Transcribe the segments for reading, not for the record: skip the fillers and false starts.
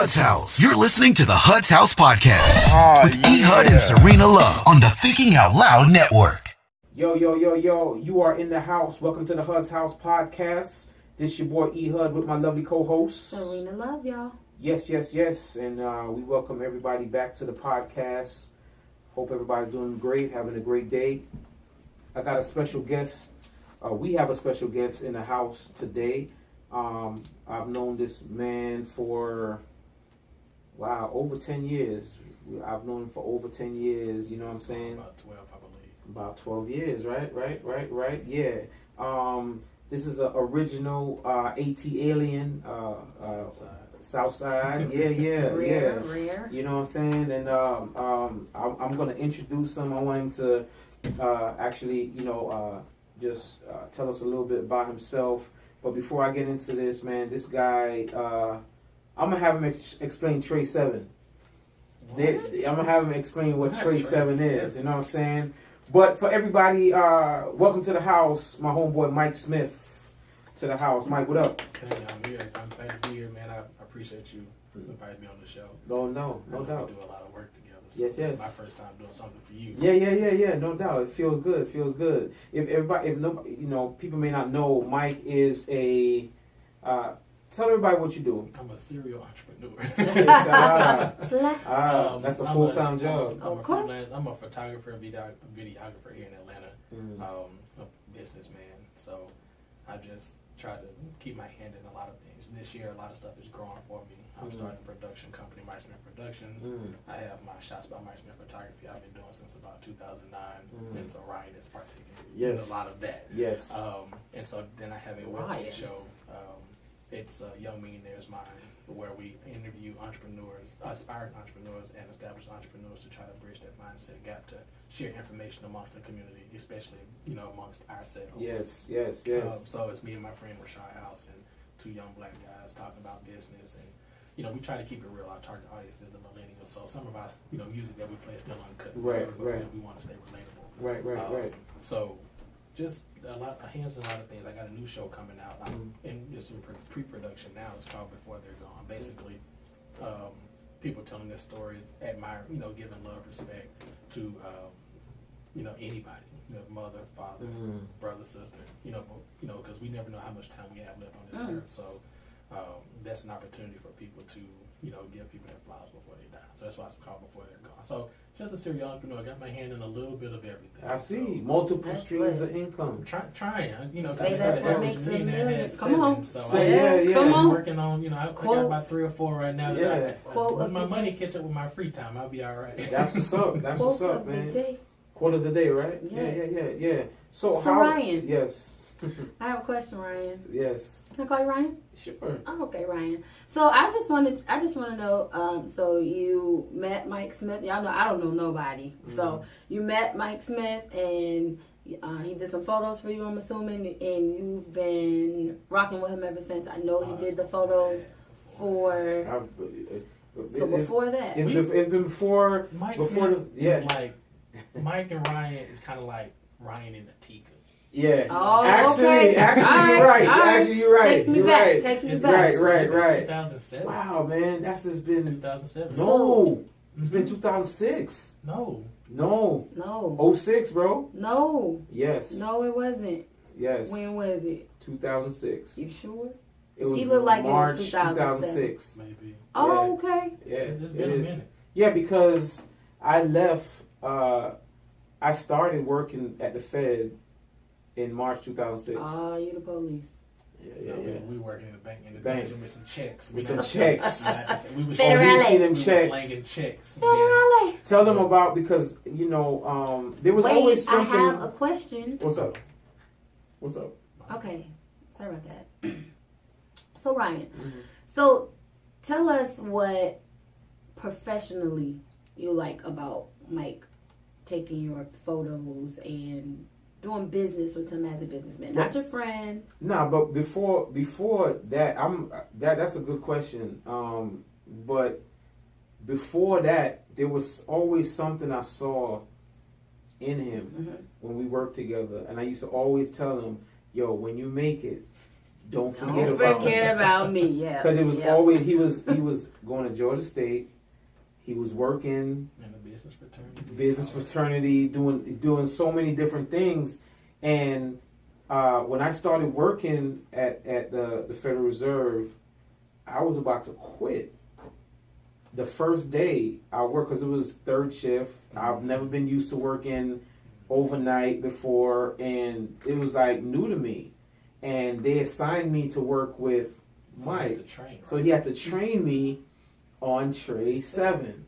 Hud's House. You're listening to the Hud's House Podcast with Ehud and Serena Love on the Thinking Out Loud Network. Yo, you are in the house. Welcome to the Hud's House Podcast. This your boy Ehud with my lovely co-host. Serena Love, y'all. Yes. And we welcome everybody back to the podcast. Hope everybody's doing great, having a great day. I got a special guest. We have a special guest in the house today. I've known this man for, over 10 years. I've known him for over 10 years, you know what I'm saying? About 12, I believe. About 12 years, right, yeah. This is an original AT alien, Southside, yeah. Rare. You know what I'm saying? And I'm going to introduce him. I want him to just tell us a little bit about himself. But before I get into this, man, this guy, I'm going to have him explain Trey 7. I'm going to have him explain what Trey 7 is, you know what I'm saying? But for everybody, welcome to the house, my homeboy Mike Smith to the house. Mike, what up? Hey, I'm here. I'm glad to be here, man. I appreciate you inviting me on the show. No doubt. We do a lot of work together. So Yes. This is my first time doing something for you. Yeah, no doubt. It feels good. If nobody, people may not know, Mike is a. Tell everybody what you do. I'm a serial entrepreneur. That's a full-time job. I'm a photographer and videographer here in Atlanta. A businessman. So I just try to keep my hand in a lot of things. This year, a lot of stuff is growing for me. I'm starting a production company, Mike Smith Productions. I have my Shots by Mike Smith Photography I've been doing since about 2009. And so Ryan is partaking in a lot of that. Yes. And so then I have a web show. It's Young Millionaire's Mind, where we interview entrepreneurs, aspiring entrepreneurs, and established entrepreneurs to try to bridge that mindset gap to share information amongst the community, especially amongst ourselves. Yes. So it's me and my friend Rashad House and two young black guys talking about business, and we try to keep it real. Our target audience is the millennials, so some of our music that we play is still uncut. Right. We want to stay relatable. Right. So just a lot of things. I got a new show coming out. I'm in just in pre-production now. It's called Before They're Gone. Basically, people telling their stories, admire, giving love, respect to, anybody, mother, father, brother, sister, because we never know how much time we have left on this earth. So that's an opportunity for people to, give people their flowers before they die. So that's why it's called Before They're Gone. So just a serial entrepreneur. I got my hand in a little bit of everything. I see. Multiple streams of income. Trying. That's what makes them million. Come on. So Come on. I'm working on, I got about 3 or 4 right now. Yeah. When my money catch up with my free time, I'll be all right. That's what's up. That's what's up, man. Quote of the day, right? Yes. Yeah. So Ryan. Yes. I have a question, Ryan. Yes. Can I call you Ryan? Sure. Oh, okay, Ryan. So I just want to know. So you met Mike Smith. Y'all know I don't know nobody. So you met Mike Smith, and he did some photos for you. I'm assuming, and you've been rocking with him ever since. I know he did the photos for. Before that, it's been before. Mike before Smith is like Mike and Ryan is kind of like Ryan and Atika. Yeah. Oh, actually, okay. you're right. Actually, you're right. Take me back. Take me back. Right. 2007. Wow, man, that's just been 2007. No, it's been 2006. No. 06, bro. No. Yes. No, it wasn't. Yes. When was it? 2006. You sure? It was He looked like March it was 2006. Maybe. Oh, okay. Yeah, It's been a minute. Yeah, because I left. I started working at the Fed in March 2006. Oh, you the police. Yeah. We working in the bank with some checks. With some checks. We was Federale. them checks. slanging checks. Federale. Tell them about, because there was always something. I have a question. What's up? Okay, sorry about that. So Ryan, so tell us what professionally you like about Mike taking your photos and doing business with him as a businessman, not your friend. Nah, but before that, that's a good question. But before that, there was always something I saw in him when we worked together, and I used to always tell him, "Yo, when you make it, don't forget Don't about me. forget about me. Yeah. Because it was yeah. always he was going to Georgia State. He was working And the business fraternity, doing so many different things. And when I started working at the Federal Reserve, I was about to quit. The first day I worked, because it was third shift. I've never been used to working overnight before, and it was like new to me. And they assigned me to work with Mike. So he had to train me on Tray 7.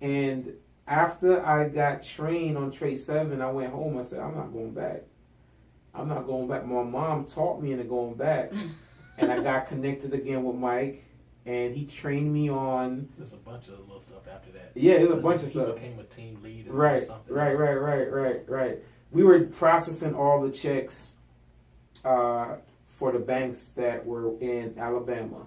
And after I got trained on Tray 7, I went home. I said, I'm not going back. I'm not going back. My mom taught me into going back. And I got connected again with Mike. And he trained me on... There's a bunch of little stuff after that. Yeah, there's a bunch of he stuff. became a team lead. Right. We were processing all the checks for the banks that were in Alabama.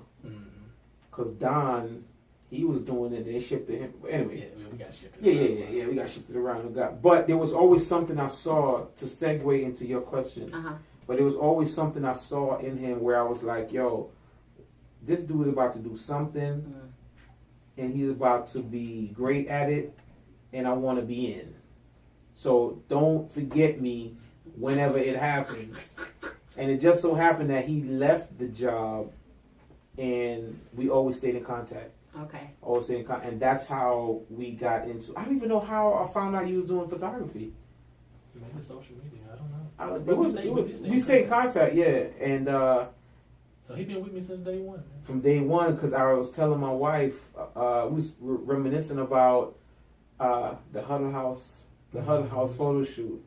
Because Don, he was doing it. They shifted him. Anyway. Yeah, we got shifted. Yeah. We got shifted around. But there was always something I saw to segue into your question. But there was always something I saw in him where I was like, yo, this dude is about to do something, and he's about to be great at it, and I want to be in. So don't forget me whenever it happens. And it just so happened that he left the job, and we always stayed in contact. Okay. Always stayed in contact, and that's how we got into. I don't even know how I found out you was doing photography. Maybe social media. I don't know. We stayed in contact, yeah, and. So he been with me since day one. Man. From day one, because I was telling my wife, we was reminiscing about the Huddle House photo shoot,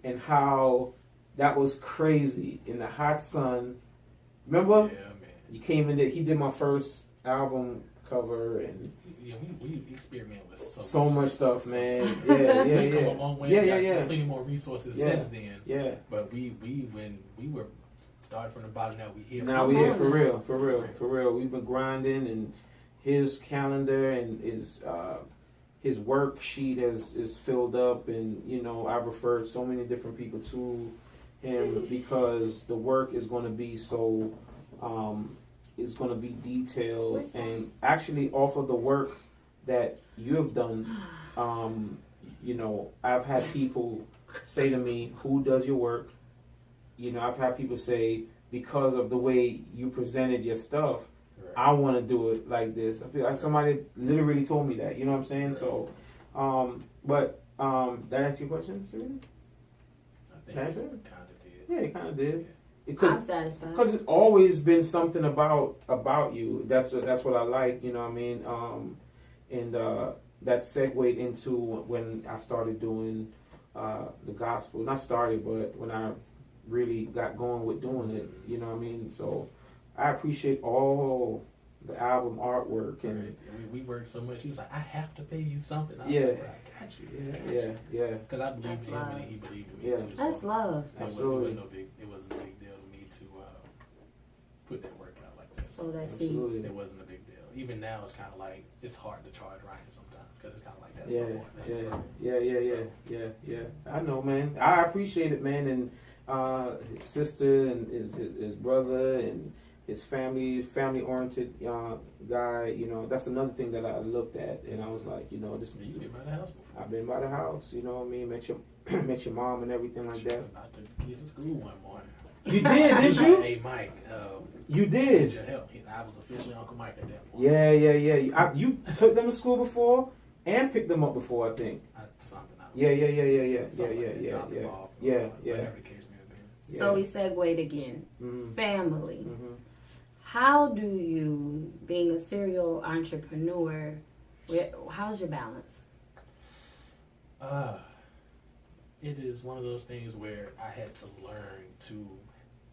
and how that was crazy in the hot sun. Remember? Yeah, man. You came in there. He did my first album cover, and yeah, we experimented with so much stuff, man. We've come a long way. Yeah. Plenty more resources since then. Yeah. But when we were. Started from the bottom. Now we here. Now we here for real. We've been grinding, and his calendar and his worksheet is filled up, and I've referred so many different people to him because the work is going to be so is going to be detailed, and actually off of the work that you have done, I've had people say to me, "Who does your work?" I've had people say, because of the way you presented your stuff, I want to do it like this. I feel like somebody literally told me that. You know what I'm saying? Right. So, that answer your question, Serena? I think it kind of did. Yeah, it kind of did. I'm satisfied. Because it's always been something about you. That's what I like. You know what I mean? And that segued into when I started doing the gospel. Not started, but when I really got going with doing it, you know what I mean? So I appreciate all the album artwork, and right. We worked so much. He was like, I have to pay you something. I was like, I got you. Yeah. Because I believed in him, and he believed in me too. That's love. Absolutely. It wasn't a big deal to me to put that work out like that. So that's it wasn't a big deal. Even now, it's kind of like it's hard to charge Ryan sometimes because it's kind of like that's yeah. I know, man. I appreciate it, man, and. His sister and his brother and his family oriented guy. That's another thing that I looked at, and I was like, this. You've been by the house before. I've been by the house. You know what I mean? Met your mom and everything like that. I took the kids to school one morning. You did, didn't you? Hey, Mike. You did. Your help. I was officially Uncle Mike at that point. Yeah. You took them to school before and picked them up before, I think. Something. Yeah. So we segued again. Family. How do you, being a serial entrepreneur, how's your balance? It is one of those things where I had to learn to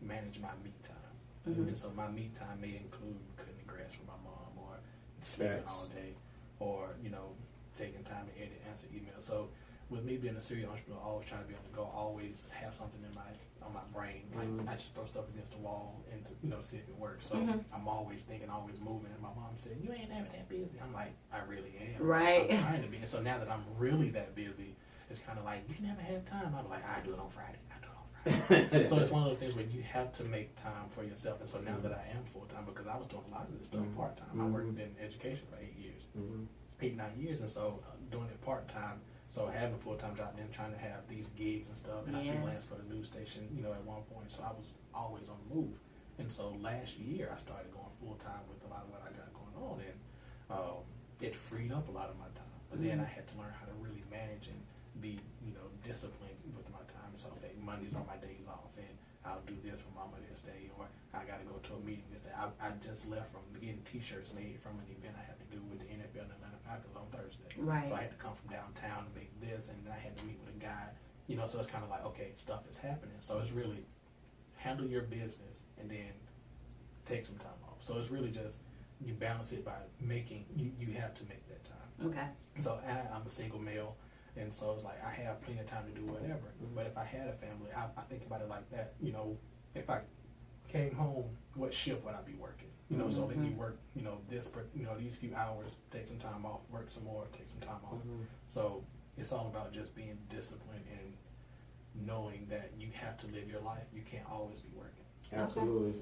manage my me time. And so my me time may include cutting the grass for my mom, or sleeping all day, or taking time to edit, answer emails. So with me being a serial entrepreneur, always trying to be on the go, always have something on my brain. Like I just throw stuff against the wall and to see if it works. So I'm always thinking, always moving. And my mom said, "You ain't never that busy." I'm like, I really am. Right. I'm trying to be. And so now that I'm really that busy, it's kind of like, you never have time. I'm like, I do it on Friday. time. So it's one of those things where you have to make time for yourself. And so now that I am full time, because I was doing a lot of this stuff part time, I worked in education for 8 years, 8, 9 years, and so doing it part time. So having a full time job, then trying to have these gigs and stuff, and I freelanced for the news station, at one point. So I was always on the move. And so last year I started going full time with a lot of what I got going on, and it freed up a lot of my time. But then I had to learn how to really manage and be, disciplined with my time. So okay, Mondays are my days off, and I'll do this for Mama this day, or I got to go to a meeting this day. I just left from getting T-shirts made from an event I had to do with the NFL and Atlanta Falcons on Thursday. Right. So I had to come from downtown to make this, and then I had to meet with a guy. So it's kind of like, okay, stuff is happening. So it's really handle your business and then take some time off. So it's really just you balance it by making you have to make that time. Okay. So I'm a single male, and so it's like I have plenty of time to do whatever. But if I had a family, I think about it like that. If I came home, what shift would I be working? So let me work, these few hours, take some time off, work some more, take some time off. So it's all about just being disciplined and knowing that you have to live your life. You can't always be working. Absolutely.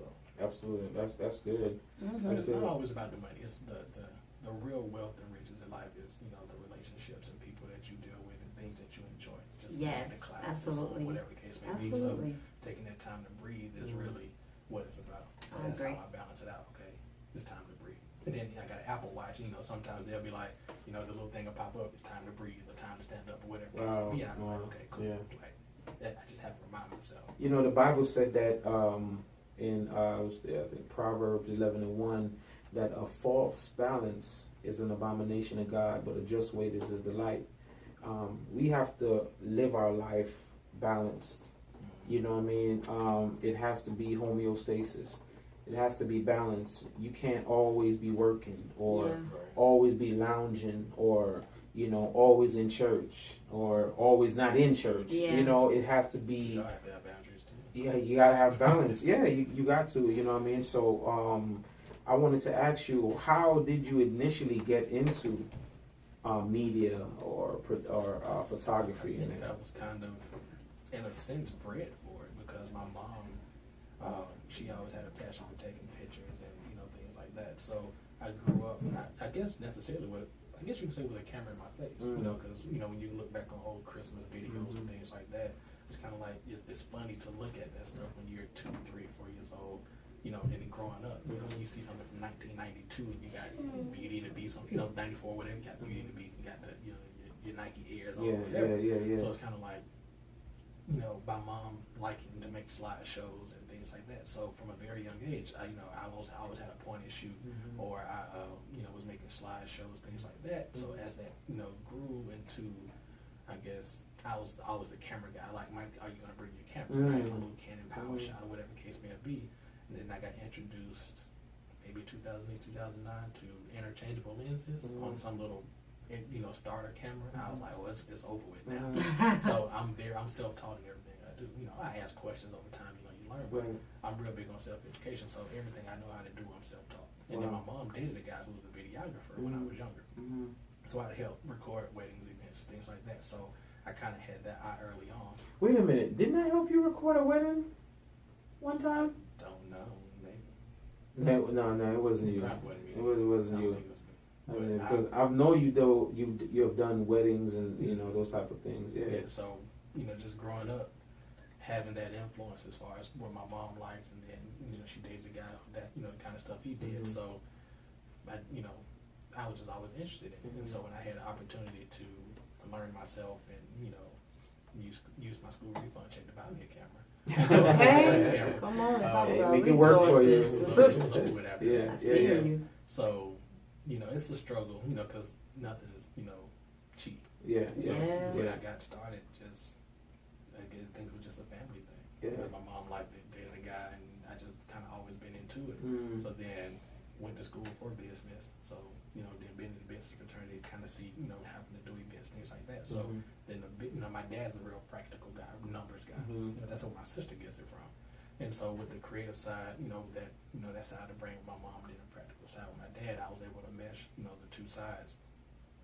Absolutely. That's good. It's not always about the money. It's the real wealth and riches in life is, the relationships and people that you deal with and things that you enjoy. Just yes, the class, absolutely. whatever the case may be. So taking that time to breathe is really what it's about. So that's how I balance it out. Okay, it's time to breathe. And then I got an Apple Watch. Sometimes they'll be like, the little thing will pop up. It's time to breathe, or time to stand up, or whatever. I'm like, okay, cool. Yeah. Like that, I just have to remind myself. The Bible said that in I think Proverbs 11:1 that a false balance is an abomination of God, but a just weight is His delight. We have to live our life balanced. You know what I mean? It has to be homeostasis. It has to be balanced. You can't always be working or always be lounging or, always in church or always not in church. Yeah. It has to be. You have to have boundaries too. Yeah, you gotta have balance. Yeah, you got to. You know what I mean? So I wanted to ask you, how did you initially get into media or photography? I think that was kind of, in a sense, bred for it because my mom, she always had a passion for taking pictures and things like that. So I grew up, I guess necessarily with, I guess you can say with a camera in my face, because when you look back on old Christmas videos and things like that, it's kind of like it's funny to look at that stuff when you're 2, 3, 4 years old. And then growing up, you see something from 1992 and you got Beauty and the Beast, 94, whatever, you got Beauty and the Beast, you got the, your Nike Airs or whatever. Yeah. So it's kind of like, my mom liking to make slideshows and things like that. So from a very young age, I always had a point and shoot, or I, was making slideshows, things like that. So as that, grew into, I guess, I was always the camera guy. Like, Mike, are you going to bring your camera? I have a little Canon Power Shot or whatever the case may be. And then I got introduced maybe 2008, 2009 to interchangeable lenses on some little, starter camera. I was like, well, it's over with now. So I'm self-taught in everything I do. I ask questions over time. You learn, but I'm real big on self-education. So everything I know how to do, I'm self-taught. And then my mom dated a guy who was a videographer when I was younger. So I'd help record weddings, events, things like that. So I kind of had that eye early on. Wait a minute, didn't I help you record a wedding one time? Don't know, maybe. No, it wasn't you. Wasn't It wasn't you. I mean, because I know you have done weddings and those type of things. Yeah. So just growing up, having that influence as far as what my mom likes, and then she dates a guy that the kind of stuff he did. So I was just always interested in it. And so when I had an opportunity to learn myself and use my school refund check to buy me a camera. Okay, come on, talk about make it work for you. Yeah. So, it's a struggle, because nothing is, cheap. Yeah. So when I got started, I think it was just a family thing. Yeah. My mom liked it, dated a guy, and I just kind of always been into it. So then went to school for business. So, then been in the business fraternity, kind of see, having to do events, things like that. So then my dad's a real practical guy, numbers guy. That's where my sister gets it from. And so with the creative side, that side of the brain with my mom, then the practical side with my dad, I was able to mesh, the two sides,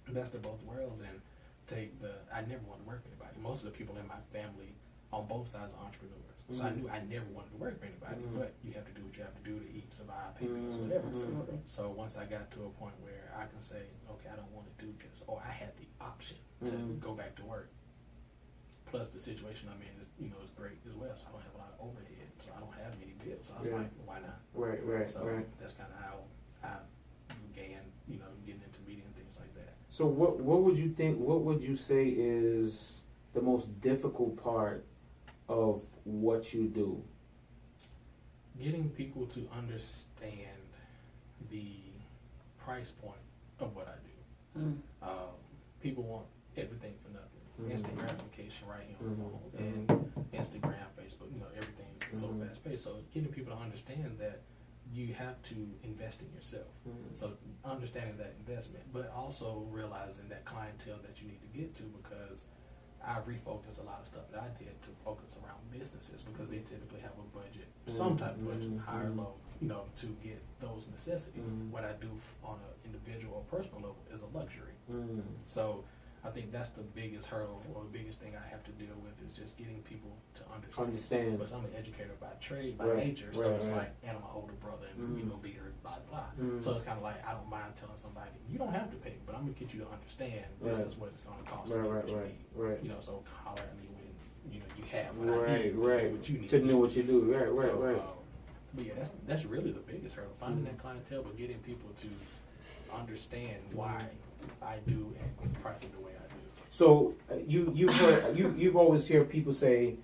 best of both worlds, and take I never wanted to work with anybody. Most of the people in my family on both sides of entrepreneurs. So I knew I never wanted to work for anybody, but you have to do what you have to do to eat, survive, pay bills, whatever. So once I got to a point where I can say, okay, I don't want to do this, or I had the option to go back to work. Plus the situation I'm in is, is great as well. So I don't have a lot of overhead, so I don't have many bills. So I was like, why not? Right. So that's kind of how I began, getting into media and things like that. So what would you think? What would you say is the most difficult part of what you do? Getting people to understand the price point of what I do. People want everything for nothing. Instant gratification right here on the phone. And Instagram, Facebook, everything's so fast paced. So it's getting people to understand that you have to invest in yourself. So understanding that investment, but also realizing that clientele that you need to get to, because I refocused a lot of stuff that I did to focus around businesses, because they typically have a budget, some type of budget, high or low, to get those necessities. What I do on an individual or personal level is a luxury. So I think that's the biggest hurdle, or the biggest thing I have to deal with, is just getting people to understand. But I'm an educator by trade, by nature, so it's like, and I'm an older brother, and leader, blah blah. So it's kind of like, I don't mind telling somebody, you don't have to pay, but I'm gonna get you to understand this is what it's gonna cost you, what you need. So holler at me when you have what I need, what you need to know what you do. Right. But yeah, that's really the biggest hurdle, finding that clientele, but getting people to understand why I do and price it the way I do. So you've always heard people say,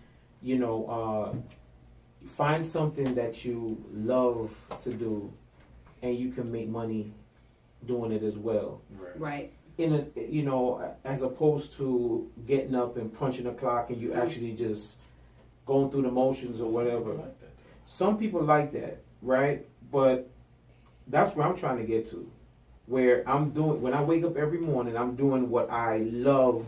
find something that you love to do, and you can make money doing it as well. Right. As opposed to getting up and punching the clock, and you actually just going through the motions or whatever. Some people like that, right? But that's where I'm trying to get to. Where when I wake up every morning, I'm doing what I love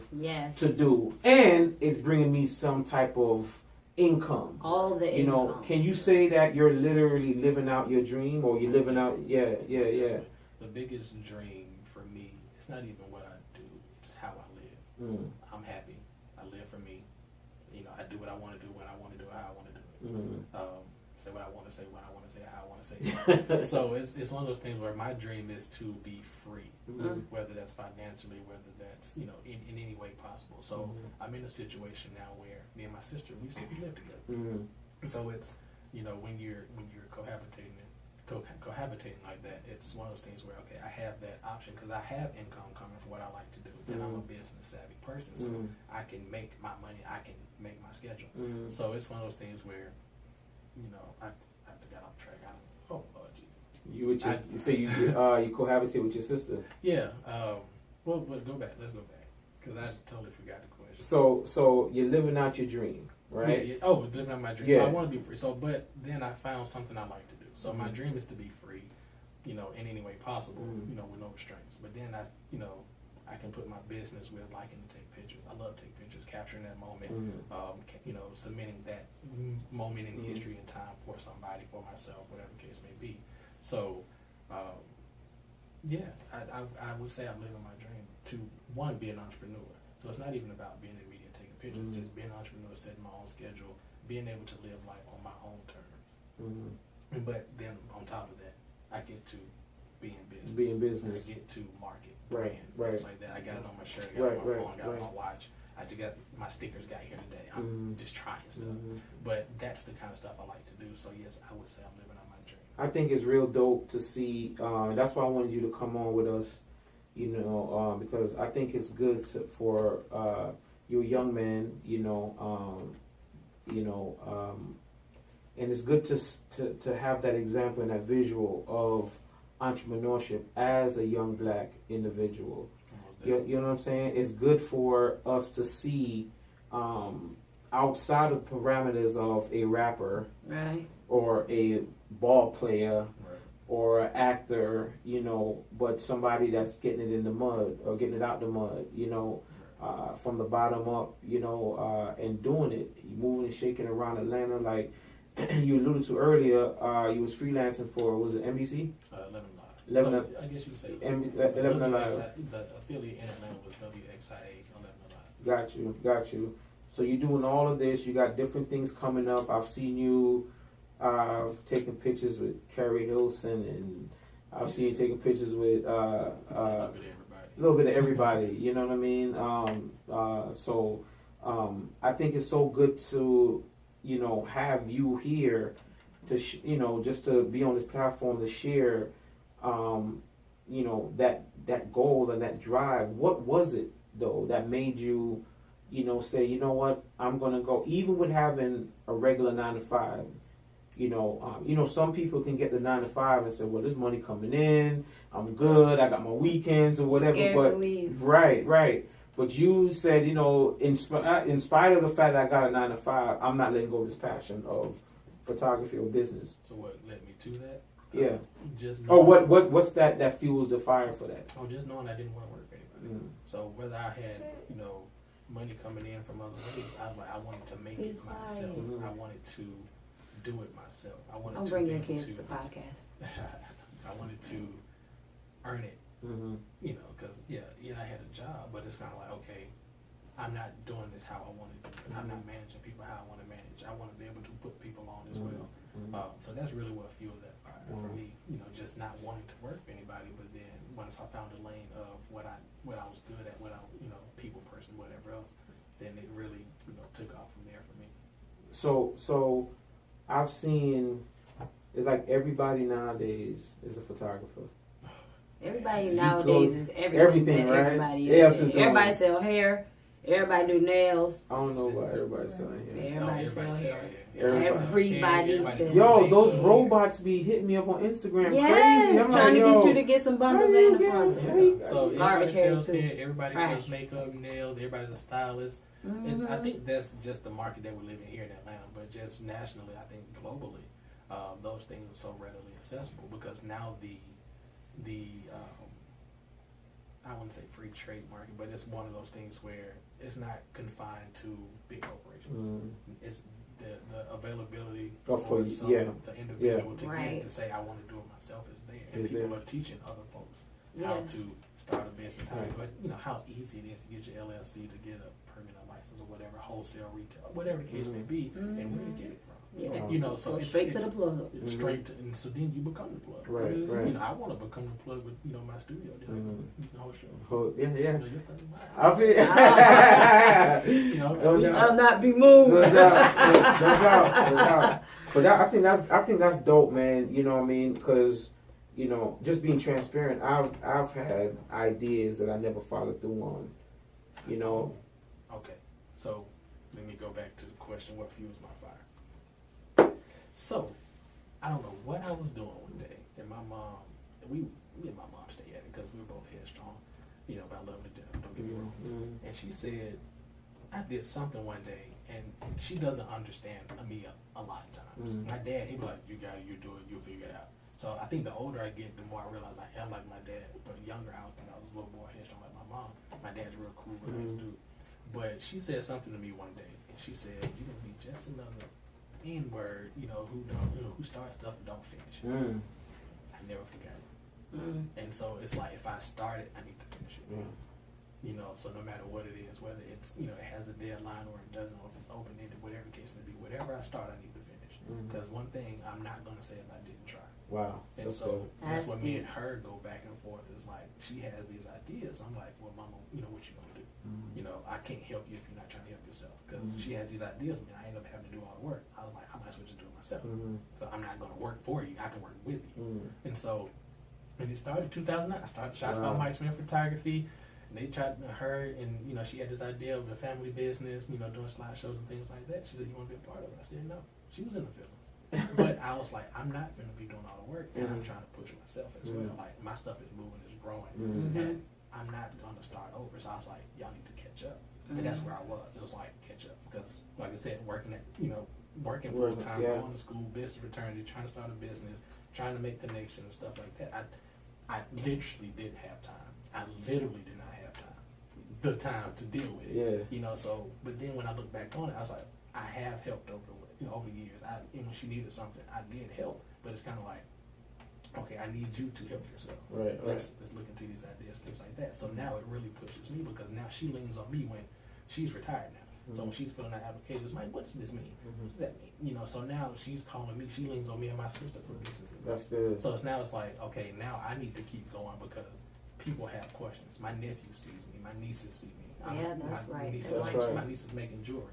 to do, and it's bringing me some type of income. All the income. Can you say that you're literally living out your dream, or you're living out? Yeah. The biggest dream for me, it's not even what I do; it's how I live. I'm happy. I live for me. I do what I want to do when I want to do it, how I want to do it. Say what I want to say when I want to say it, how I want to say it. So it's one of those things where my dream is to be free, whether that's financially, whether that's in any way possible. So I'm in a situation now where me and my sister, we live together. So it's when you're cohabitating like that, it's one of those things where, okay, I have that option because I have income coming from what I like to do, and I'm a business savvy person, so I can make my money, I can make my schedule. So it's one of those things where I got off track. Oh, gee. You cohabitate with your sister. Yeah. Well, let's go back because I totally forgot the question. So you're living out your dream, right? Yeah. Oh, living out my dream. Yeah. So I want to be free. So, but then I found something I like to do. So my dream is to be free, in any way possible, with no restraints. But then I can put my business with liking to take pictures. I love to take pictures, capturing that moment, cementing that moment in history and time for somebody, for myself, whatever the case may be. So, I would say I'm living my dream to, one, be an entrepreneur. So it's not even about being in media and taking pictures, it's just being an entrepreneur, setting my own schedule, being able to live life on my own terms. But then on top of that, I get to be in business. I get to market. Brand, things like that. I got it on my shirt, I got it on my phone, I got it on my watch. I just got my stickers got here today. I'm just trying stuff. But that's the kind of stuff I like to do. So yes, I would say I'm living out my dream. I think it's real dope to see. That's why I wanted you to come on with us, because I think it's good for you're a young man, and it's good to have that example and that visual of entrepreneurship as a young black individual. You know what I'm saying? It's good for us to see outside of parameters of a rapper, right, or a ball player, or an actor, but somebody that's getting it in the mud or getting it out the mud, from the bottom up, and doing it, moving and shaking around Atlanta. Like you alluded to earlier, you was freelancing for, was it NBC? 11 Alive. So I guess you could say 11 Alive. The affiliate in Atlanta was WXIA 11 Alive. Got you. So you're doing all of this. You got different things coming up. I've seen you taking pictures with Carrie Hilson, and I've seen you taking pictures with a little bit of everybody. You know what I mean? I think it's so good to, have you here to, just to be on this platform to share, that goal and that drive. What was it though that made you, say, you know what, I'm gonna go, even with having a regular 9 to 5. Some people can get the 9 to 5 and say, well, there's money coming in, I'm good, I got my weekends or whatever. Scared but to leave. Right. But you said, in spite of the fact that I got a 9 to 5, I'm not letting go of this passion of photography or business. So what led me to that? Yeah. Just What's that fuels the fire for that? Oh, just knowing I didn't want to work for anybody. So whether I had, money coming in from other ways, I wanted to make it myself. I wanted to do it myself. I wanted Don't to bring your kids to the podcast. I wanted to earn it. Because I had a job, but it's kind of like, okay, I'm not doing this how I want to do it. I'm not managing people how I want to manage. I want to be able to put people on as well. So that's really what fueled that fire for me. Just not wanting to work for anybody, but then once I found a lane of what I was good at, what I people person, whatever else, then it really took off from there for me. So I've seen, it's like everybody nowadays is a photographer. Everybody nowadays is everything, right? Everybody sell hair. Everybody do nails. I don't know why everybody's selling hair. Everybody sell hair. Everybody sells. Yo, those robots be hitting me up on Instagram crazy. I'm trying like, to get you to get some bundles in the front. So garbage hair sells too. hair, everybody does makeup, nails, everybody's a stylist. And I think that's just the market that we live in here in Atlanta, but just nationally, I think globally, those things are so readily accessible because now the I wouldn't say free trade market, but it's one of those things where it's not confined to big corporations. It's the availability for the individual to get to say I want to do it myself is there, and people are teaching other folks how to start a business, how easy it is to get your LLC, to get a permanent license or whatever, wholesale, retail, whatever the case may be, and where to get it from. So it's straight to the plug. Straight to, and so then you become the plug. Right. I want to become the plug with my studio. The whole show. Yeah. I feel. We shall not be moved. No doubt. But I think that's dope, man. You know what I mean? Because just being transparent, I've had ideas that I never followed through on. Okay, so let me go back to the question: what fuels my fire? So, I don't know what I was doing one day, and my mom, me and my mom stay at it because we were both headstrong, but I love her to death, don't get me wrong. And she said, I did something one day, and she doesn't understand me a lot of times. My dad, he'd be like, you got it, you do it, you'll figure it out. So I think the older I get, the more I realize I am like my dad, but younger, I was a little more headstrong like my mom. My dad's real cool, real nice dude. But she said something to me one day, and she said, you're going to be just another N-word, who starts stuff and don't finish it. I never forgot it. And so it's like, if I start it, I need to finish it. So no matter what it is, whether it's, it has a deadline or it doesn't, or if it's open-ended, whatever the case may be, whatever I start, I need to finish. Because one thing I'm not going to say is I didn't try. Wow. And so that's what me and her go back and forth. Is like, she has these ideas. I'm like, well, mama, what you going to do? I can't help you if you're not trying to help yourself. Because she has these ideas, I end up having to do all the work. I was like, I might as well just do it myself. So I'm not going to work for you. I can work with you. And so, when it started 2009, I started Shots by Mike Smith Photography. And they tried her, and she had this idea of the family business, doing slideshows and things like that. She said, you want to be a part of it? I said, no. She was in the feelings. But I was like, I'm not going to be doing all the work, and I'm trying to push myself as well. Like, my stuff is moving, it's growing, and I'm not going to start over. So I was like, y'all need to catch up. And that's where I was. It was like, catch up. Because, like I said, working full time, going to school, business fraternity, trying to start a business, trying to make connections and stuff like that. I literally didn't have time. I literally did not have time. The time to deal with it. So, but then when I look back on it, I was like, I have helped over the years. And when she needed something, I did help. But it's kind of like, okay, I need you to help yourself. Let's look into these ideas, things like that. So now it really pushes me because now she leans on me when she's retired now. So when she's filling out applications, like, what does this mean? What does that mean? You know, so now she's calling me. She leans on me and my sister for business. That's good. So it's like, okay, now I need to keep going because people have questions. My nephew sees me. My nieces see me. Yeah, that's right. My niece is making jewelry.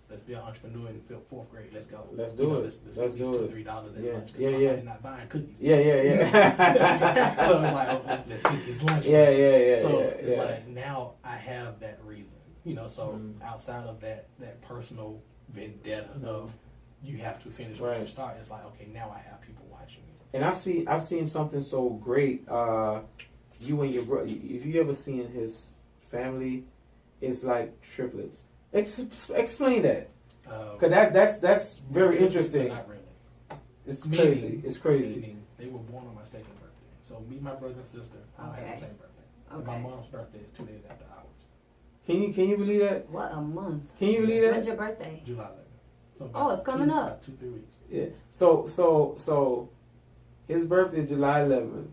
Let's be an entrepreneur in fourth grade. Let's go. Let's do it. Let's do $2-3 it. at lunch. Yeah, Somebody not buying cookies. Yeah. So it's like, oh, let's get this lunch. Yeah. So it's like now I have that reason, you know. So outside of that personal vendetta of you have to finish what you start, it's like, okay, now I have people watching me. And I've seen something so great. You and your brother. If you ever seen his family, it's like triplets. Explain that. Cause that's very interesting. Not really. It's crazy. It's crazy. Meaning they were born on my second birthday. So me, my brother and sister, all have the same birthday. Okay. My mom's birthday is 2 days after ours. Can you believe that? What a month. Can you believe that? When's your birthday? July 11th. So it's coming up. About 2-3 weeks. Yeah. So his birthday is July 11th,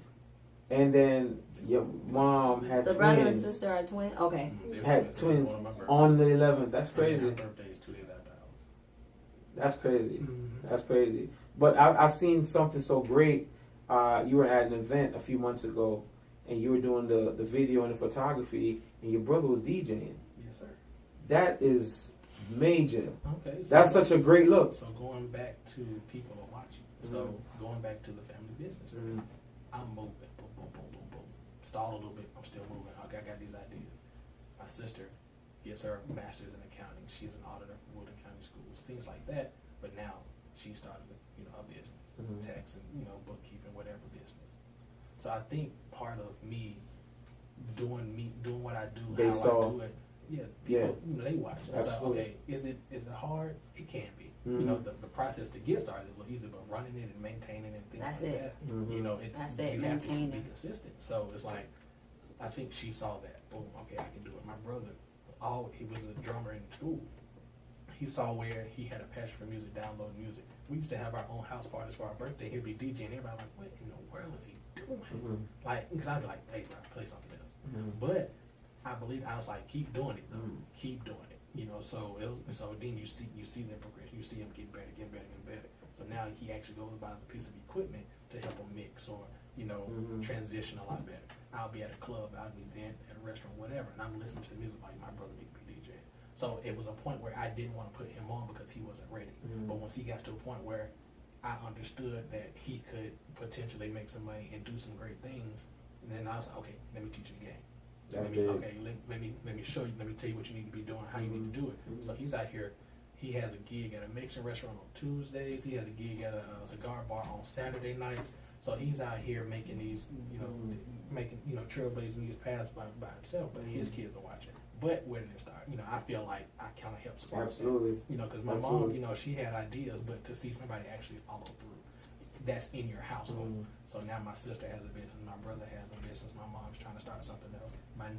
and then your mom had The twins. brother and sister are twins? Okay. Had twins on the 11th. That's crazy. My birthday is 2 days after ours. That's crazy. Mm-hmm. That's crazy. But I seen something so great. You were at an event a few months ago, and you were doing the video and the photography, and your brother was DJing. Yes, sir. That is major. Okay. So That's such a great look. So going back to people are watching. So going back to the family business. I'm moving. Boom, boom, boom, boom, boom. Stall a little bit. I'm still moving. Okay, I got these ideas. My sister gets her master's in accounting. She's an auditor for Woodland County Schools. Things like that. But now she started, a business, tax and bookkeeping, whatever business. So I think part of me doing what I do, They how saw. I do it. Yeah, people, they watch. It's like, okay, is it hard? It can be. The process to get started is a little easier, but running it and maintaining it and things That's like it. that, it's That's it, you have to maintaining. be consistent. So it's like, I think she saw that. Boom, okay, I can do it. My brother, he was a drummer in school. He saw where he had a passion for music, downloading music. We used to have our own house parties for our birthday. He'd be DJing. Everybody like, what in the world is he doing? Like, because I'd be like, hey, bro, play something else. But I was like, keep doing it though. Keep doing it. So then you see them progression. You see him getting better. So now he actually goes and buys a piece of equipment to help him mix or transition a lot better. I'll be at a club, at an event, at a restaurant, whatever, and I'm listening to the music like my brother need to be DJing. So it was a point where I didn't want to put him on because he wasn't ready. But once he got to a point where I understood that he could potentially make some money and do some great things, then I was like, okay, let me teach you the game. Let me show you. Let me tell you what you need to be doing, how you need to do it. So he's out here. He has a gig at a Mexican restaurant on Tuesdays. He has a gig at a cigar bar on Saturday nights. So he's out here making these, trailblazing these paths by himself. But his kids are watching. But where did it start? I feel like I kind of helped spark Absolutely. that. Because my mom, she had ideas, but to see somebody actually follow through, that's in your household. So now my sister has a business, my brother has a business, my mom's trying to start something else.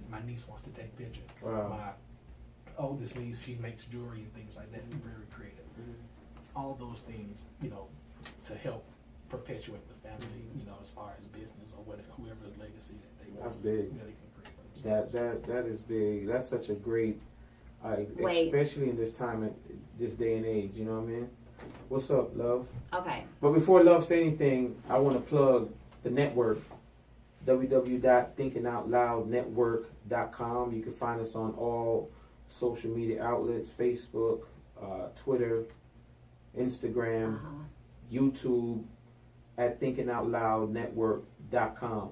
My niece wants to take pictures. Wow. My oldest niece, she makes jewelry and things like that. Very creative. All those things, to help perpetuate the family, as far as business or whatever, whoever's legacy that they want. That's big. They can create. That is big. That's such a great, especially in this time, this day and age. You know what I mean? What's up, love? Okay. But before love say anything, I want to plug the network, www.thinkingoutloudnetwork.com. You can find us on all social media outlets: Facebook, Twitter, Instagram, YouTube, at thinkingoutloudnetwork.com.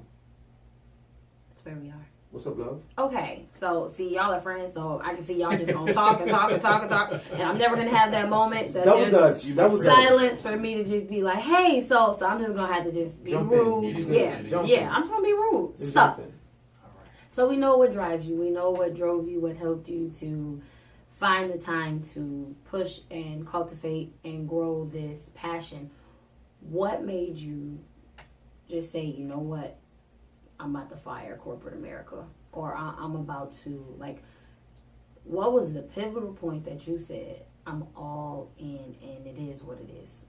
That's where we are. What's up, love? Okay, so see, y'all are friends, so I can see y'all just gonna talk, and I'm never gonna have that moment that Double there's Dutch. silence for me to just be like, hey, so I'm just gonna have to just be Jump rude. in. Yeah, I'm just gonna be rude. So we know what drives you, we know what drove you, what helped you to find the time to push and cultivate and grow this passion. What made you just say, you know what? I'm about to fire corporate America, or I'm about to, what was the pivotal point that you said, I'm all in and it is what it is?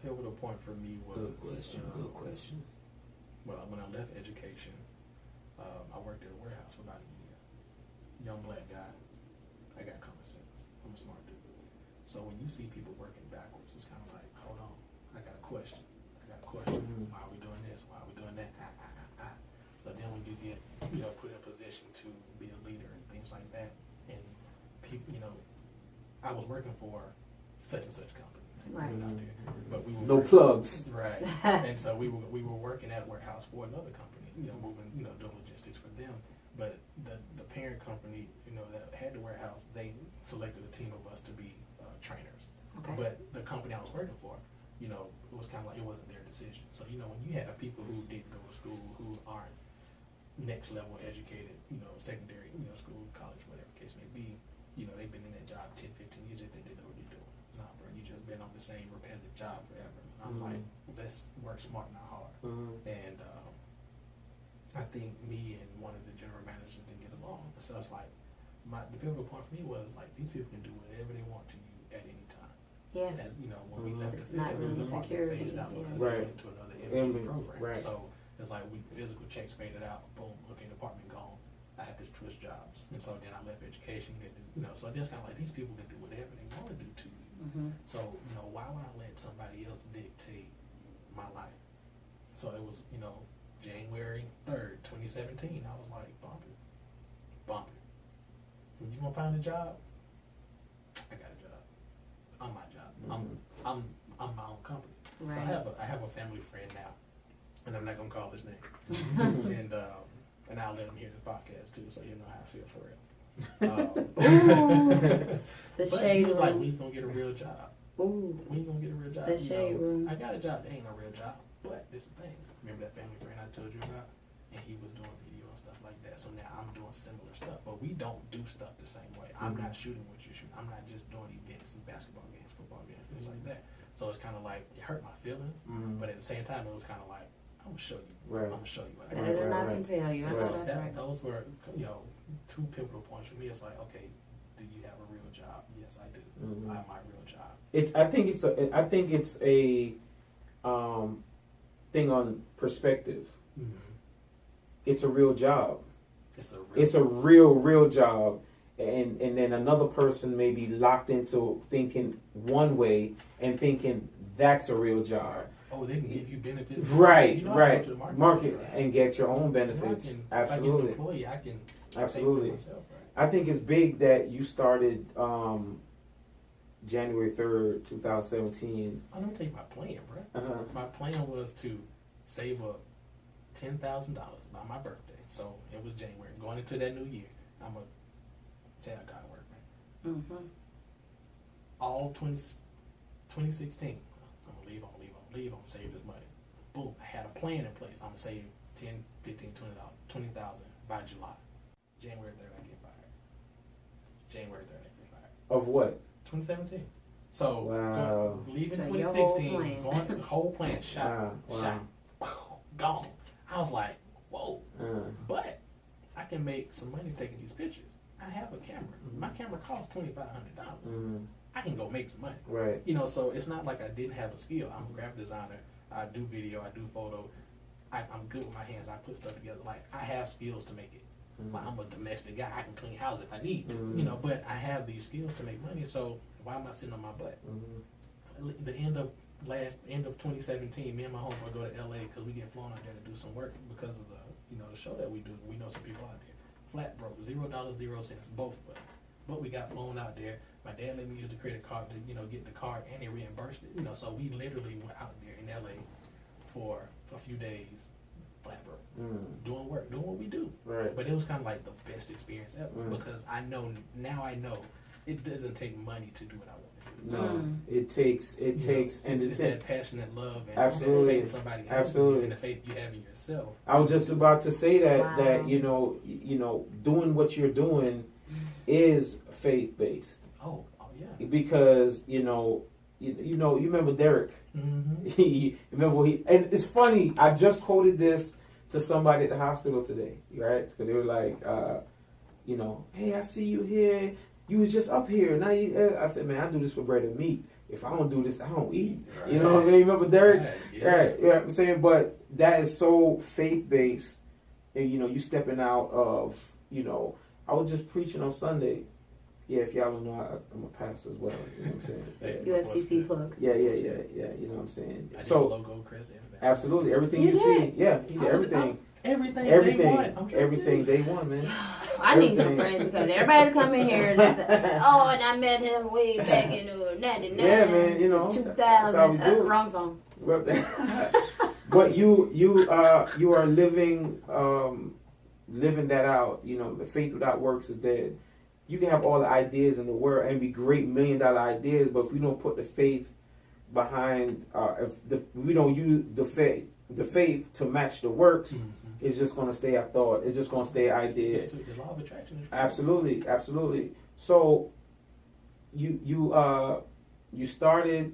Pivotal point for me was... Good question. Well, when I left education, I worked at a warehouse for about a year. Young black guy. I got common sense. I'm a smart dude. So when you see people working backwards, it's kind of like, hold on, I got a question. Why are we doing this? Why are we doing that? So then when you get, put in a position to be a leader and things like that, and people, I was working for such and such company. Right. Out there, but we were No plugs. Right. And so we were working at a warehouse for another company, moving, doing logistics for them. But the parent company, that had the warehouse, they selected a team of us to be trainers. Okay. But the company I was working for, it was kind of like it wasn't their decision. So, when you have people who didn't go to school, who aren't next level educated, secondary, school, college, whatever the case may be, they've been in that job 10, 15 years, they think they know what they're doing. Nah, bro, you just been on the same repetitive job forever. I'm like, let's work smart, not hard. And I think me and one of the general managers didn't get along. So it's like, the pivotal point for me was like, these people can do whatever they want to you at any time. Yeah. As when we left It's not really security. phased out because Right. we went to another MBA program. Right. So it's like we physical checks faded out. Boom. Okay, department gone. I had to switch jobs, and so then I left education. So I just kind of like these people can do whatever they want to do to you. So why would I let somebody else dictate my life? So it was January 3rd, 2017. I was like, bump it. When you gonna find a job? I got a job. I'm my job. I'm my own company. Right. So I have a family friend now, and I'm not gonna call his name. and I'll let him hear the podcast too, so he'll know how I feel for real. The but shade he was like, room. when you gonna get a real job? Ooh. When you gonna get a real job? The shade room. I got a job. That ain't no real job. But this is the thing. Remember that family friend I told you about? And he was doing video and stuff like that. So now I'm doing similar stuff. But we don't do stuff the same way. I'm not shooting what you're shooting. I'm not just doing events and basketball games, football games, things like that. So it's kind of like, it hurt my feelings. But at the same time, it was kind of like, I'm going to show you. Right. I'm going to show you what I Better got. than I can tell you. I know that's right. Those were, two pivotal points for me. It's like, okay, do you have a real job? Yes, I do. I have my real job. I think it's a thing on perspective. It's a real job. It's a real job. And then another person may be locked into thinking one way and thinking that's a real job. Oh, they can give you benefits. Right. I go to the Market and get your own benefits. Absolutely. If I get an employee, I can Absolutely. pay for myself, right? I think it's big that you started January 3rd, 2017. I'm going to tell you my plan, bro. My plan was to save up $10,000 by my birthday. So it was January. Going into that new year, I'm going to tell you I got to work, man. All 2016, I'm going to leave, I'm going to save this money. Boom, I had a plan in place. I'm going to save $10, $15, $20,000 by July. January 3rd, I get fired. January 3rd, I get fired. Of what? 2017. So, Wow. leaving So 2016, going the whole plan, shot, Wow. gone. I was like, whoa. But I can make some money taking these pictures. I have a camera. My camera costs $2,500. I can go make some money. Right. So it's not like I didn't have a skill. I'm a graphic designer. I do video. I do photo. I'm good with my hands. I put stuff together. Like, I have skills to make it. Like, I'm a domestic guy. I can clean houses if I need to. But I have these skills to make money. So why am I sitting on my butt? The end of 2017, me and my homeboy go to LA because we get flown out there to do some work because of the the show that we do. We know some people out there. Flat broke, $0, 0 cents, both of us. But we got flown out there. My dad let me use the credit card to get the card, and they reimbursed it. So we literally went out there in LA for a few days, flat broke, doing work, doing what we do. Right. But it was kind of like the best experience ever because I know it doesn't take money to do what I want to do. No, it takes, and it's that passionate love and Absolutely. the faith somebody has Absolutely. and the faith you have in yourself. I was just about to say that Wow. that doing what you're doing is faith based Oh yeah. because you remember Derek. Mm-hmm. You remember and it's funny. I just quoted this to somebody at the hospital today, right? Because they were like, hey, I see you here. You was just up here. Now I said, man, I do this for bread and meat. If I don't do this, I don't eat. Right. You know what I mean? Remember Derek? Yeah. Right. You know what I'm saying? But that is so faith based. And you stepping out of, I was just preaching on Sunday. Yeah, if y'all don't know, I'm a pastor as well. You know what I'm saying? Yeah. UFCC plug. Yeah. You know what I'm saying? I did So the logo, Chris. Everything. absolutely, everything You you did? see, yeah, he did everything. Everything day one, man. I need some friends because everybody come in here and say, oh, and I met him way back in 99. Yeah, man, you know, 2000. that's how we do it. Wrong song. But you are living that out. You know, the faith without works is dead. You can have all the ideas in the world and be great $1 million ideas, but if we don't put the faith behind, we don't use the faith to match the works, it's just going to stay a thought. It's just going to stay an idea. The law of attraction. Absolutely. So you started.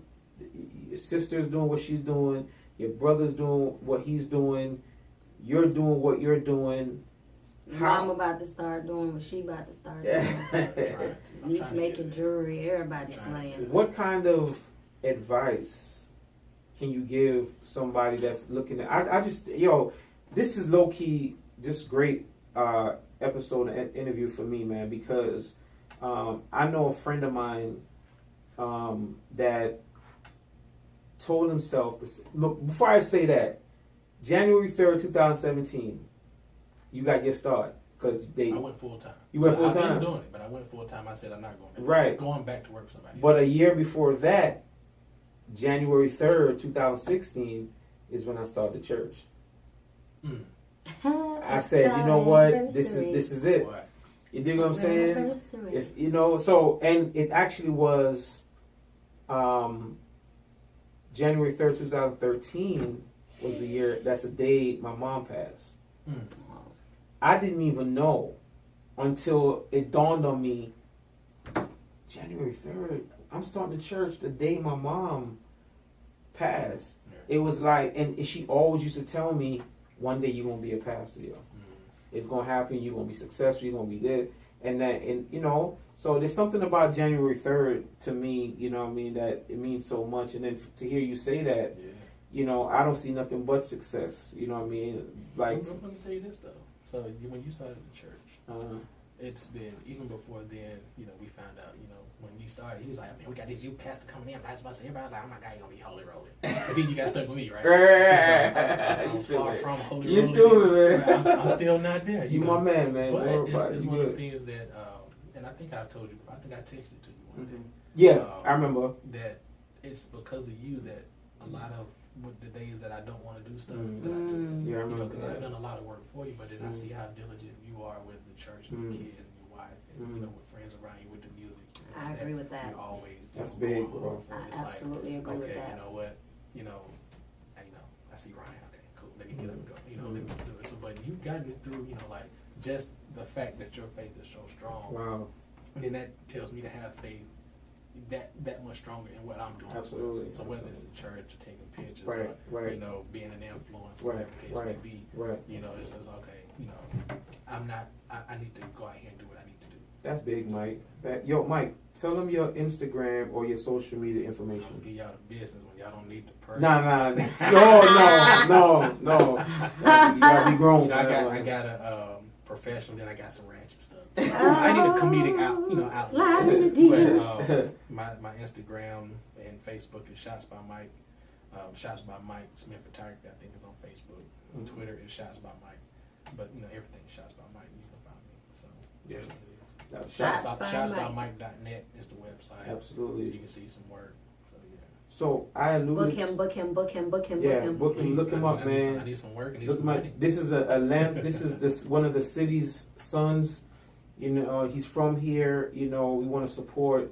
Your sister's doing what she's doing. Your brother's doing what he's doing. You're doing what you're doing. Mom about to start doing what she about to start doing. Niece making jewelry. Everybody's slaying. What kind of advice can you give somebody that's looking at? I just this is low key just great episode and interview for me, man, because I know a friend of mine that told himself this. Look, before I say that, January 3rd, 2017, you got your start because I went full time. You went full I've time? been doing it, but I went full time. I said I'm not going back. Right. Going back to work for somebody. But a year before that, January 3rd, 2016, is when I started the church. I said, you know what, this is it. What? You dig what I'm saying? It's so, and it actually was January 3rd, 2013 was the year. That's the day my mom passed. I didn't even know until it dawned on me. January 3rd, I'm starting the church the day my mom passed. It was like, and she always used to tell me, one day you're going to be a pastor, yo. It's going to happen. You're going to be successful. You're going to be there. And so there's something about January 3rd to me, you know what I mean, that it means so much. And then to hear you say that, I don't see nothing but success. You know what I mean? Like, let me tell you this, though. So when you started the church, it's been, even before then, we found out, when we started, he was like, man, we got this youth pastor coming in. I was about to say, everybody like, oh my God, you're going to be holy rolling. But then you got stuck with me, right? You far from holy rolling. You stupid, man. I'm still not there. You my man. But it's one of the things that, and I think I told you, I think I texted to you one day. Yeah, I remember. That it's because of you that a lot of the days that I don't want to do stuff that I do. Yeah, I remember because that. I've done a lot of work for you, but then I see how diligent you are with the church and the kids and your wife and with friends around you with the music. I agree with that. You always that's big, bro. I absolutely agree with that. You know what? I see Ryan. Okay, cool. Let me get up and go. Let me do it. So, but you've gotten me through. Like just the fact that your faith is so strong. Wow. And then that tells me to have faith that much stronger in what I'm doing. Absolutely. So whether it's the church or taking pictures, right. or being an influence, whatever the case may be, it says, okay, I'm not. I need to go out here and do what I need to do. That's big, Mike. Mike, tell them your Instagram or your social media information. I'll give y'all the business when y'all don't need the person. Nah. No. You gotta be grown. I got a professional, then I got some ratchet stuff. I need a comedic outlet. But my Instagram and Facebook is Shots by Mike. Shots by Mike Smith Photography, I think, is on Facebook. Twitter is Shots by Mike. But everything is Shots by Mike. You can find me. So Shotsbymike.net is the website. Absolutely. So you can see some work. So I alluded. Book him. Yeah, book him. Look him up, man. I need some work. Look, this is a land. This is one of the city's sons. He's from here. We want to support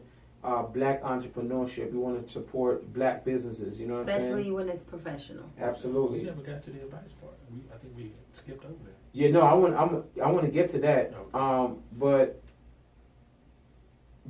black entrepreneurship. We want to support black businesses. You know what I'm saying? Especially when it's professional. Absolutely. We never got to the advice part. I think we skipped over that. Yeah, no, I want to get to that. Okay. But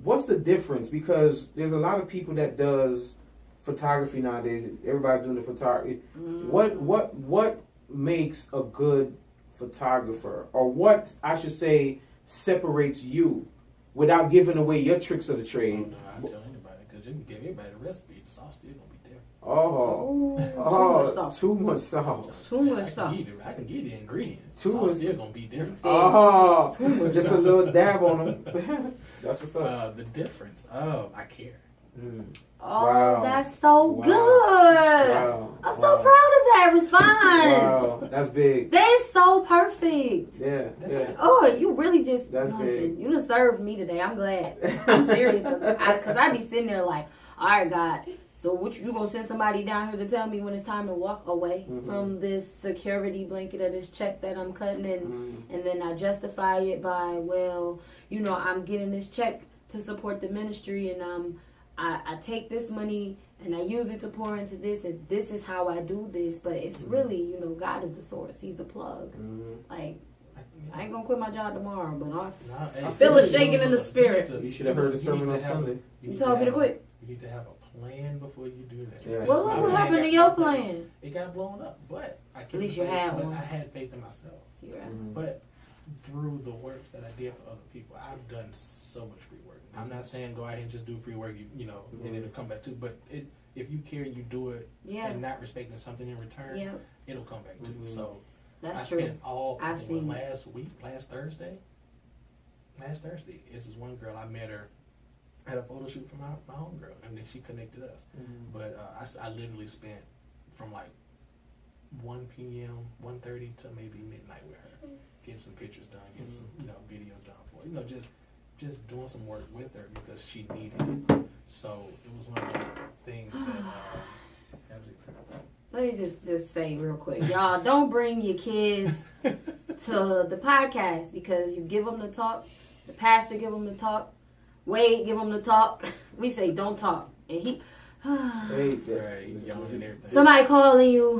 what's the difference? Because there's a lot of people that does photography nowadays. Everybody doing the photography. What makes a good photographer, or what I should say separates you, without giving away your tricks of the trade? Oh, no, I tell anybody, because you can give everybody the recipe. The sauce still gonna be different. Too much sauce. I can give the ingredients. Too the sauce much. still gonna be different. Just a little dab on them. That's what's up. The difference. I care. Oh, Wow. that's so Wow. good. Wow. I'm so Wow. proud of that response. Wow, that's big. That is so perfect. Yeah, yeah. Oh, you really just That's listen. big. You done served me today. I'm glad. I'm serious because I be sitting there like, all right, God. So what you gonna send somebody down here to tell me when it's time to walk away from this security blanket or this check that I'm cutting and then I justify it by, well, you know, I'm getting this check to support the ministry and I take this money and I use it to pour into this and this is how I do this, but it's really, you know, God is the source. He's the plug. Like, I ain't gonna quit my job tomorrow, but I feel it shaking in the spirit. You should have heard the sermon on Sunday. You told me to quit. You need to have a plan before you do that. Yeah. Well, look what happened to your plan. It got blown up, but At least you had one. I had faith in myself. Yeah. But through the works that I did for other people, I've done so much free work. I'm not saying go out here and just do free work, you know, and it'll come back too. But if you care, you do it, and not respecting something in return, it'll come back too. So that's I true. spent I've seen last Thursday. This is one girl I met her. I had a photo shoot for my homegirl, and then she connected us. But I literally spent from like 1 p.m., 1:30 to maybe midnight with her, getting some pictures done, getting some videos done for her. You know, just doing some work with her because she needed it. So it was one of the things that was incredible. Let me just say real quick, y'all, don't bring your kids to the podcast because you give them the talk, the pastor give them the talk, Wade give them the talk. We say don't talk, and he. He's yelling and everything. Somebody calling you,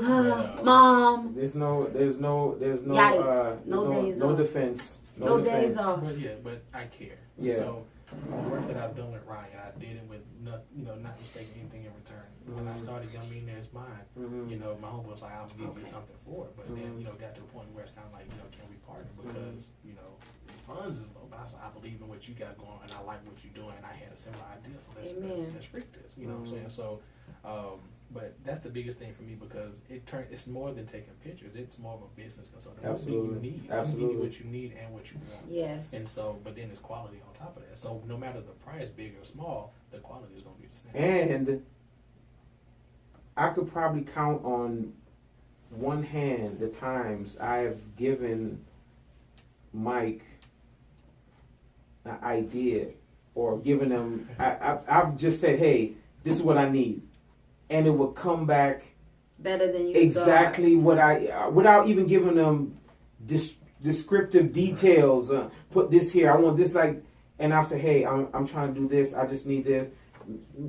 mom. There's no Yikes. no defense. No days off. But I care. Yeah. So the work that I've done with Ryan, I did it with not expecting anything in return. When I started Young Millionaires Mind, my homeboy was like, I'll give you something for it. But then, got to a point where it's kind of like, can we partner? Because, funds is low, but I believe in what you got going and I like what you're doing and I had a similar idea. So let's freak this. You know what I'm saying? So, but that's the biggest thing for me because it's more than taking pictures. It's more of a business consultant. Absolutely. What do you need? Absolutely. I'm gonna give you what you need and what you want. Yes. And so, but then it's quality on top of that. So no matter the price, big or small, the quality is going to be the same. And I could probably count on one hand the times I've given Mike an idea or given him, I've just said, hey, this is what I need. And it would come back better than you exactly what I, without even giving them descriptive details. Put this here. I want this and I'll say, hey, I'm trying to do this. I just need this.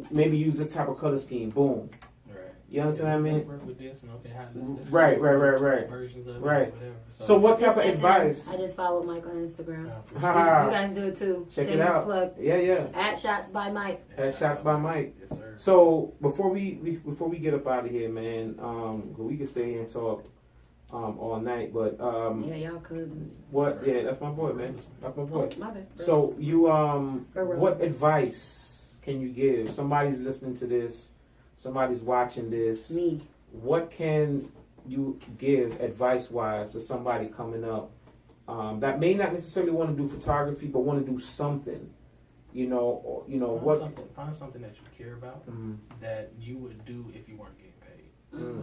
Maybe use this type of color scheme. Boom. Right. You understand what I mean? Let's work with this and let's right. versions of it. Right. Whatever. So what type of advice? I just followed Mike on Instagram. You guys do it too. Check it out. Plug. Yeah. At Shots by Mike. At Shots by Mike. Yes, sir. So before we get up out of here, man, we can stay here and talk all night, but y'all cousins. What? Yeah, that's my boy, man. That's my boy. Oh, my bad. So you what advice can you give? Somebody's listening to this. Somebody's watching this. Me. What can you give advice-wise to somebody coming up that may not necessarily want to do photography, but want to do something? Find something that you care about that you would do if you weren't getting paid,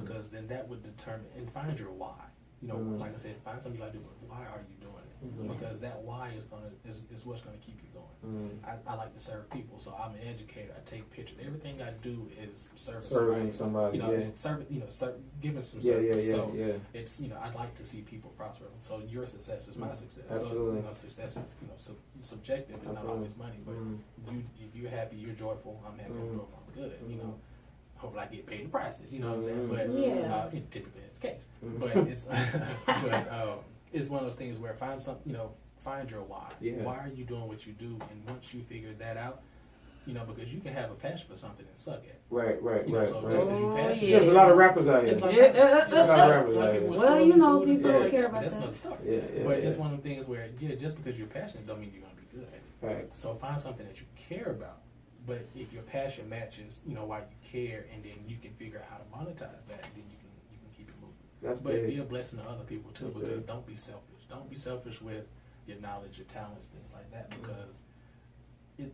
because then that would determine and find your why. Like I said, find something you like to do, but why are you doing it? Because that why is what's gonna keep you going. I like to serve people, so I'm an educator. I take pictures. Everything I do is serving somebody. Giving some service. It's I'd like to see people prosper. So your success is my success. Absolutely. So success is subjective and not always money. But if you're happy, you're joyful. I'm happy. I'm joyful. I'm good. Hopefully I get paid in prices, you know what I'm saying? But typically it's the case. But it's it's one of those things where find your why. Yeah. Why are you doing what you do? And once you figure that out, because you can have a passion for something and suck at it. Right. So just because you're passionate, there's a lot of rappers out here. Well, people don't care about that's that. Another story. But it's one of the things where just because you're passionate don't mean you're gonna be good at it. Right. So find something that you care about. But if your passion matches, why you care, and then you can figure out how to monetize that, then you can keep it moving. But be a blessing to other people too, because don't be selfish. Don't be selfish with your knowledge, your talents, things like that. Because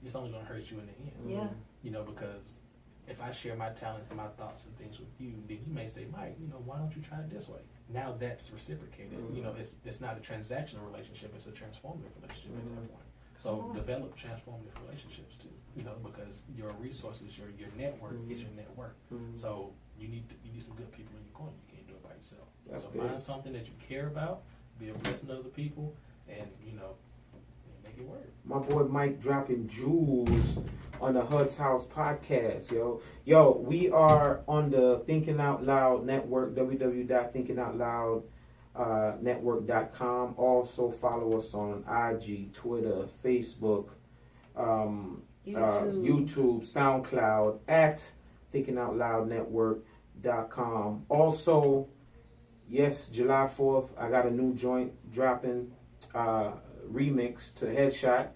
it's only going to hurt you in the end. Yeah. You know, because if I share my talents and my thoughts and things with you, then you may say, Mike, you know, why don't you try it this way? Now that's reciprocated. You know, it's not a transactional relationship, it's a transformative relationship at that point. So develop transformative relationships too, you know, because your resources, your network is your network. So you need some good people in your corner. You can't do it by yourself. That's so big. find something that you care about, be a blessing to other people, and, you know, make it work. My boy Mike dropping jewels on the Hud's House podcast, yo. Yo, we are on the Thinking Out Loud network, www.thinkingoutloudnetwork.com. Also follow us on IG, Twitter, Facebook, YouTube, SoundCloud, at thinkingoutloudnetwork.com. Also, yes, July 4th, I got a new joint dropping, remix to Headshot,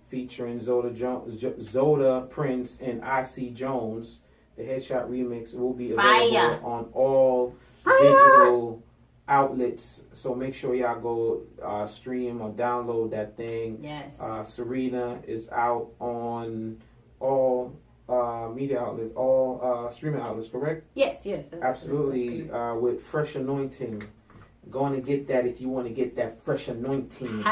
featuring Zoda Prince and IC Jones. The Headshot remix will be available on all digital outlets, so make sure y'all go stream or download that thing. Yes. Serena is out on all media outlets, all streaming outlets, correct? Yes. That's Absolutely. That's With Fresh Anointing. Going to get that if you want to get that fresh anointing.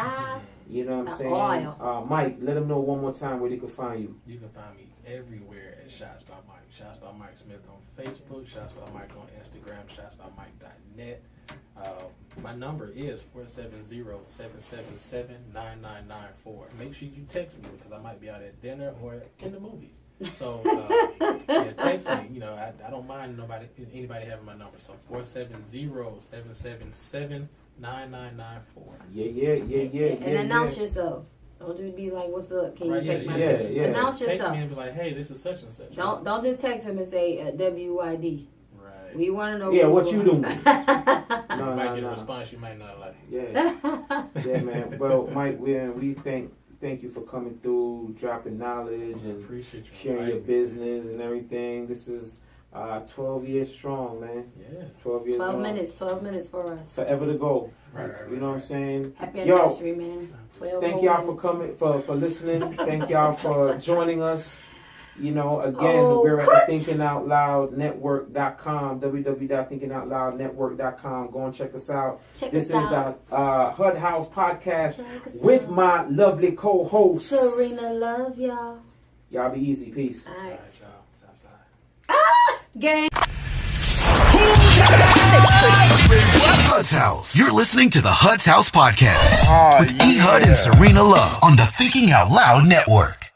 You know what I'm saying? Oil. Mike, let them know one more time where they can find you. You can find me everywhere at Shots by Mike. Shots by Mike Smith on Facebook, Shots by Mike on Instagram, shotsbymike.net. My number is 470-777-9994. Make sure you text me because I might be out at dinner or in the movies. So yeah, text me. You know, I don't mind anybody having my number. So 470-777-9994. Yeah. And announce yourself. Don't just be like, "What's up? Can you take my yeah, picture?" yeah. Announce Text yourself. me and be like, "Hey, this is such and such." Don't just text him and say WYD. Right. We want to know. Yeah, what you doing? You might get a No. response you might not like. Yeah, man. Well, Mike, we thank you for coming through, dropping knowledge, and Appreciate you. sharing your business and everything. This is 12 years strong, man. Yeah. 12 years 12 long. minutes. 12 minutes for us. Forever to go. Right. You know what I'm saying? Happy Yo, anniversary, man. 12 Thank whole y'all for minutes. coming, for listening. Thank y'all for joining us. You know, again, Oh, we're at Kurt. the thinkingoutloudnetwork.com, www.thinkingoutloudnetwork.com. Go and check us out. Check This us is out. the Hud House podcast Check us with out. my lovely co-host. Serena, love y'all. Y'all be easy. Peace. All All right. right, y'all. Southside. Gang. Hud's House. You're listening to the Hud's House podcast with E. Hud and Serena Love on the Thinking Out Loud Network.